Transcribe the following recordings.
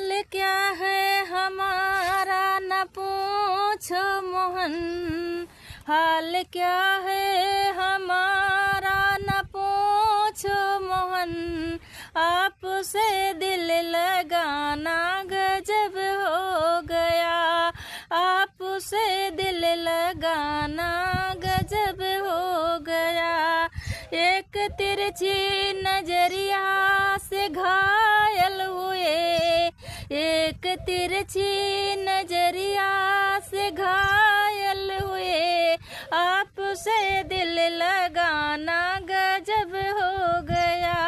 हाल क्या है हमारा न पूछो मोहन, हाल क्या है हमारा न पूछो मोहन, आपसे दिल लगाना गजब हो गया, आपसे दिल लगाना गजब हो गया। एक तिरछी नजरिया से घायल हुए, एक तिरछी नजरिया से घायल हुए, आपसे दिल लगाना गजब हो गया,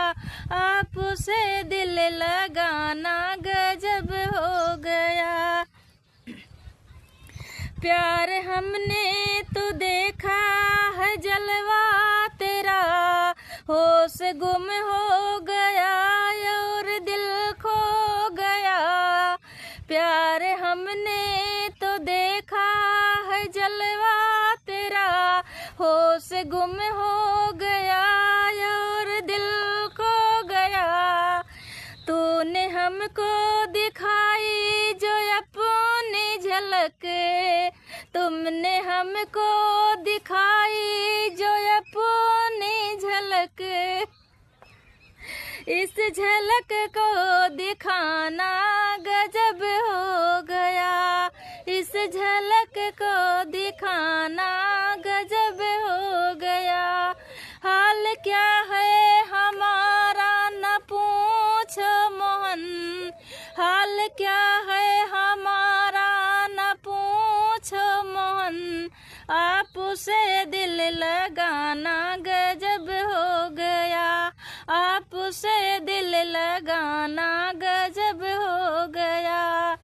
आपसे दिल लगाना गजब हो गया। प्यार हमने तो देखा है जलवा तेरा, होश गुम हो गया और दिल खो गया। प्यार हमने तो देखा है जलवा तेरा, होश गुम हो गया और दिल खो गया। तूने हमको दिखाई जो अपनी झलक, तुमने हमको दिखाई जो अपनी झलक, इस झलक को दिखाना गजब हो गया, इस झलक को दिखाना गजब हो गया। हाल क्या है हमारा न पूछो मोहन, हाल क्या है हमारा न पूछो मोहन, आपसे दिल लगाना गजब हो गया, आपसे दिल लगाना गजब हो